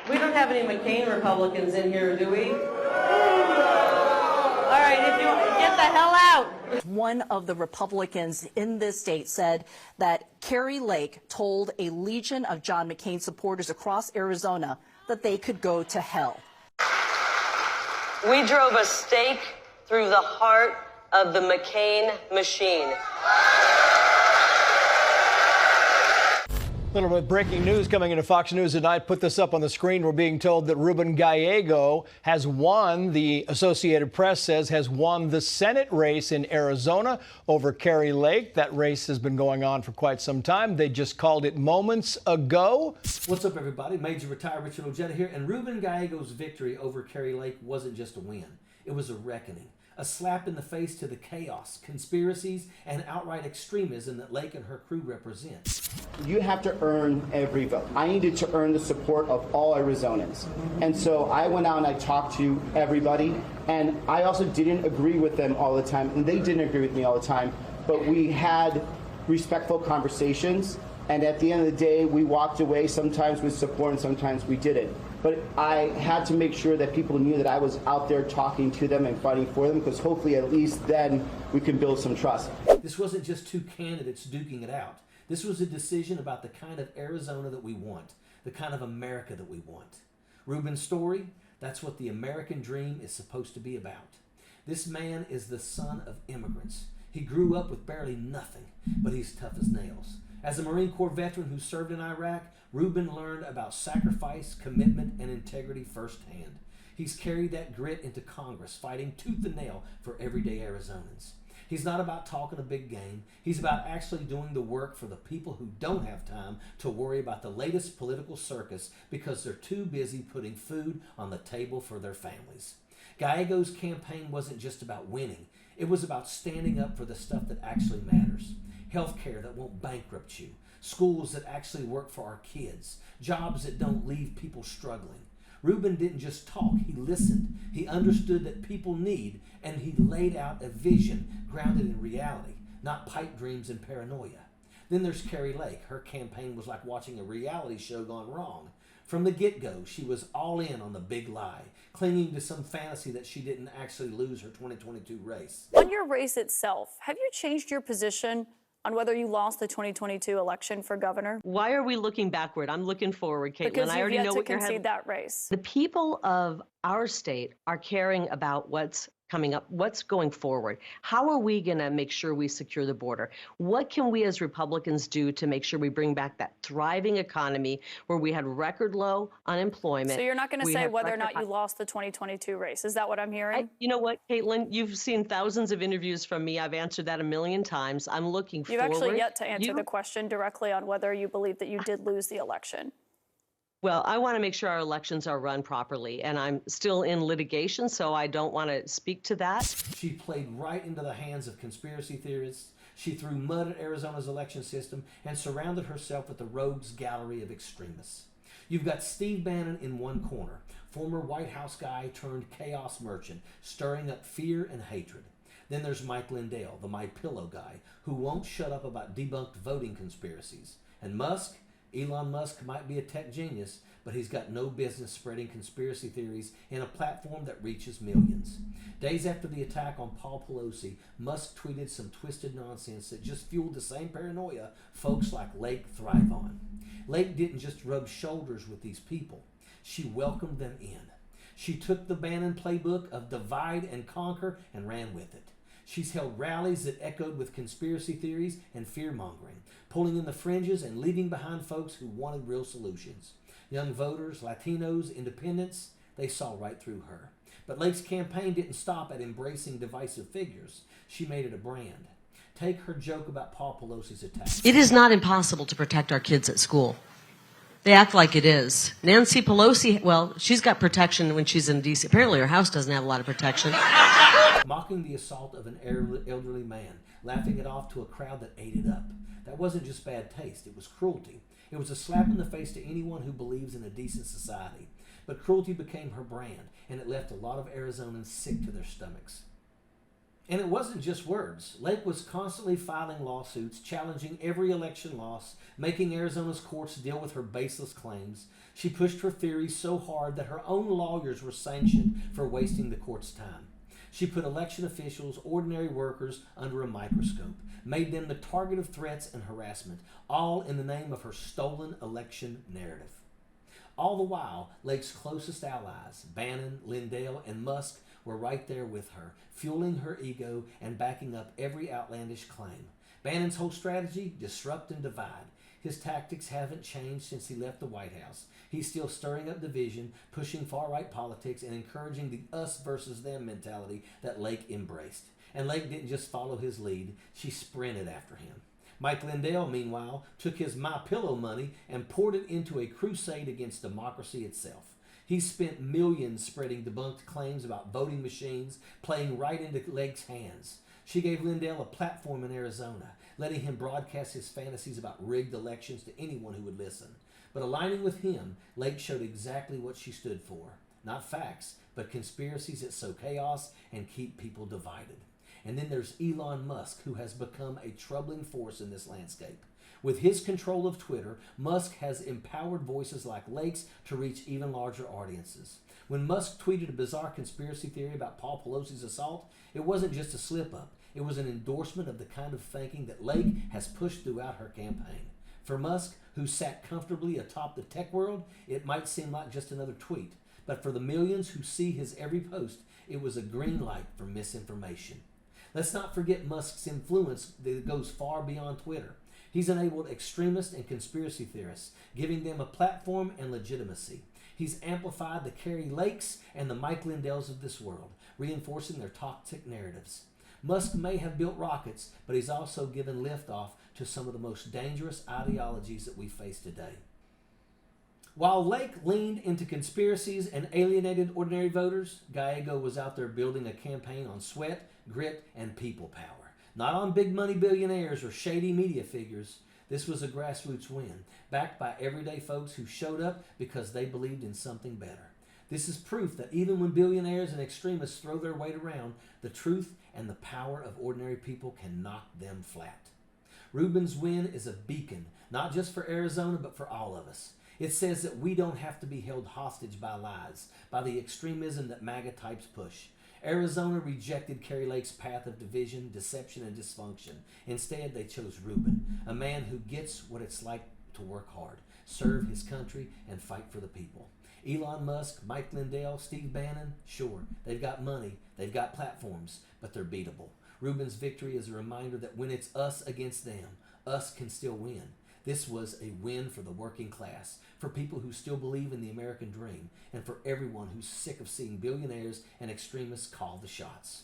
We don't have any McCain Republicans in here, do we? All right, if you get the hell out. One of the Republicans in this state said that Kari Lake told a legion of John McCain supporters across Arizona that they could go to hell. We drove a stake through the heart of the McCain machine. A little bit of breaking news coming into Fox News tonight. Put this up on the screen. We're being told that Ruben Gallego has won, the Associated Press says, has won the Senate race in Arizona over Kari Lake. That race has been going on for quite some time. They just called it moments ago. What's up, everybody? Major retired Richard Ojeda here. And Ruben Gallego's victory over Kari Lake wasn't just a win. It was a reckoning. A slap in the face to the chaos, conspiracies, and outright extremism that Lake and her crew represent. You have to earn every vote. I needed to earn the support of all Arizonans. And so I went out and I talked to everybody, and I also didn't agree with them all the time, and they didn't agree with me all the time, but we had respectful conversations, and at the end of the day, we walked away sometimes with support and sometimes we didn't. But I had to make sure that people knew that I was out there talking to them and fighting for them, because hopefully at least then we can build some trust. This wasn't just two candidates duking it out. This was a decision about the kind of Arizona that we want, the kind of America that we want. Ruben's story, that's what the American dream is supposed to be about. This man is the son of immigrants. He grew up with barely nothing, but he's tough as nails. As a Marine Corps veteran who served in Iraq, Ruben learned about sacrifice, commitment, and integrity firsthand. He's carried that grit into Congress, fighting tooth and nail for everyday Arizonans. He's not about talking a big game. He's about actually doing the work for the people who don't have time to worry about the latest political circus because they're too busy putting food on the table for their families. Gallego's campaign wasn't just about winning. It was about standing up for the stuff that actually matters. Health care that won't bankrupt you. Schools that actually work for our kids. Jobs that don't leave people struggling. Ruben didn't just talk, he listened. He understood that people need, and he laid out a vision grounded in reality, not pipe dreams and paranoia. Then there's Kari Lake. Her campaign was like watching a reality show gone wrong. From the get-go, she was all in on the big lie, clinging to some fantasy that she didn't actually lose her 2022 race. On your race itself, have you changed your position on whether you lost the 2022 election for governor? Why are we looking backward? I'm looking forward, Caitlin. Because I already you've know yet to what you're concede that race. The people of our state are caring about what's coming up, what's going forward. How are we going to make sure we secure the border? What can we as Republicans do to make sure we bring back that thriving economy where we had record low unemployment? So you're not going to say whether or not you lost the 2022 race. Is that what I'm hearing? You know what, Caitlin? You've seen thousands of interviews from me. I've answered that a million times. I'm looking forward. You've actually yet to answer the question directly on whether you believe that you did lose the election. Well, I want to make sure our elections are run properly, and I'm still in litigation, so I don't want to speak to that. She played right into the hands of conspiracy theorists. She threw mud at Arizona's election system and surrounded herself with the rogues gallery of extremists. You've got Steve Bannon in one corner, former White House guy turned chaos merchant, stirring up fear and hatred. Then there's Mike Lindell, the My Pillow guy, who won't shut up about debunked voting conspiracies. And Musk? Elon Musk might be a tech genius, but he's got no business spreading conspiracy theories in a platform that reaches millions. Days after the attack on Paul Pelosi, Musk tweeted some twisted nonsense that just fueled the same paranoia folks like Lake thrive on. Lake didn't just rub shoulders with these people. She welcomed them in. She took the Bannon playbook of divide and conquer and ran with it. She's held rallies that echoed with conspiracy theories and fear-mongering, pulling in the fringes and leaving behind folks who wanted real solutions. Young voters, Latinos, independents, they saw right through her. But Lake's campaign didn't stop at embracing divisive figures. She made it a brand. Take her joke about Paul Pelosi's attack. It is not impossible to protect our kids at school. They act like it is. Nancy Pelosi, well, she's got protection when she's in D.C. Apparently her house doesn't have a lot of protection. Mocking the assault of an elderly man, laughing it off to a crowd that ate it up. That wasn't just bad taste, it was cruelty. It was a slap in the face to anyone who believes in a decent society. But cruelty became her brand, and it left a lot of Arizonans sick to their stomachs. And it wasn't just words. Lake was constantly filing lawsuits, challenging every election loss, making Arizona's courts deal with her baseless claims. She pushed her theories so hard that her own lawyers were sanctioned for wasting the court's time. She put election officials, ordinary workers, under a microscope, made them the target of threats and harassment, all in the name of her stolen election narrative. All the while, Lake's closest allies, Bannon, Lindell, and Musk, were right there with her, fueling her ego and backing up every outlandish claim. Bannon's whole strategy, disrupt and divide. His tactics haven't changed since he left the White House. He's still stirring up division, pushing far-right politics, and encouraging the us versus them mentality that Lake embraced. And Lake didn't just follow his lead, she sprinted after him. Mike Lindell, meanwhile, took his MyPillow money and poured it into a crusade against democracy itself. He spent millions spreading debunked claims about voting machines, playing right into Lake's hands. She gave Lindell a platform in Arizona, letting him broadcast his fantasies about rigged elections to anyone who would listen. But aligning with him, Lake showed exactly what she stood for. Not facts, but conspiracies that sow chaos and keep people divided. And then there's Elon Musk, who has become a troubling force in this landscape. With his control of Twitter, Musk has empowered voices like Lake's to reach even larger audiences. When Musk tweeted a bizarre conspiracy theory about Paul Pelosi's assault, it wasn't just a slip-up. It was an endorsement of the kind of thinking that Lake has pushed throughout her campaign. For Musk, who sat comfortably atop the tech world, it might seem like just another tweet. But for the millions who see his every post, it was a green light for misinformation. Let's not forget Musk's influence that goes far beyond Twitter. He's enabled extremists and conspiracy theorists, giving them a platform and legitimacy. He's amplified the Kari Lakes and the Mike Lindells of this world, reinforcing their toxic narratives. Musk may have built rockets, but he's also given liftoff to some of the most dangerous ideologies that we face today. While Lake leaned into conspiracies and alienated ordinary voters, Gallego was out there building a campaign on sweat, grit, and people power. Not on big money billionaires or shady media figures. This was a grassroots win, backed by everyday folks who showed up because they believed in something better. This is proof that even when billionaires and extremists throw their weight around, the truth and the power of ordinary people can knock them flat. Ruben's win is a beacon, not just for Arizona, but for all of us. It says that we don't have to be held hostage by lies, by the extremism that MAGA types push. Arizona rejected Kari Lake's path of division, deception, and dysfunction. Instead, they chose Ruben, a man who gets what it's like to work hard, serve his country, and fight for the people. Elon Musk, Mike Lindell, Steve Bannon, sure, they've got money, they've got platforms, but they're beatable. Ruben's victory is a reminder that when it's us against them, us can still win. This was a win for the working class, for people who still believe in the American dream, and for everyone who's sick of seeing billionaires and extremists call the shots.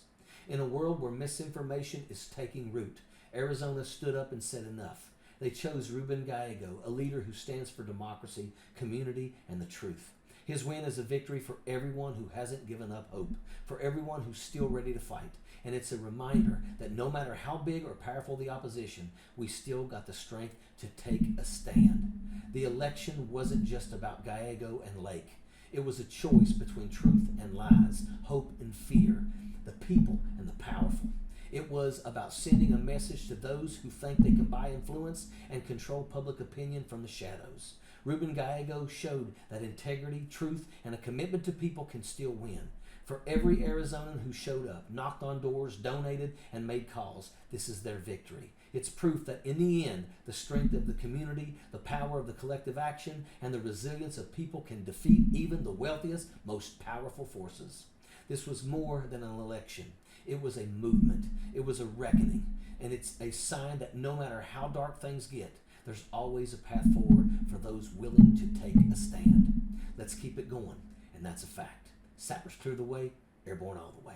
In a world where misinformation is taking root, Arizona stood up and said enough. They chose Ruben Gallego, a leader who stands for democracy, community, and the truth. His win is a victory for everyone who hasn't given up hope, for everyone who's still ready to fight. And it's a reminder that no matter how big or powerful the opposition, we still got the strength to take a stand. The election wasn't just about Gallego and Lake. It was a choice between truth and lies, hope and fear, the people and the powerful. It was about sending a message to those who think they can buy influence and control public opinion from the shadows. Ruben Gallego showed that integrity, truth, and a commitment to people can still win. For every Arizonan who showed up, knocked on doors, donated, and made calls, this is their victory. It's proof that in the end, the strength of the community, the power of the collective action, and the resilience of people can defeat even the wealthiest, most powerful forces. This was more than an election. It was a movement. It was a reckoning. And it's a sign that no matter how dark things get, there's always a path forward for those willing to take a stand. Let's keep it going, and that's a fact. Sappers clear the way, airborne all the way.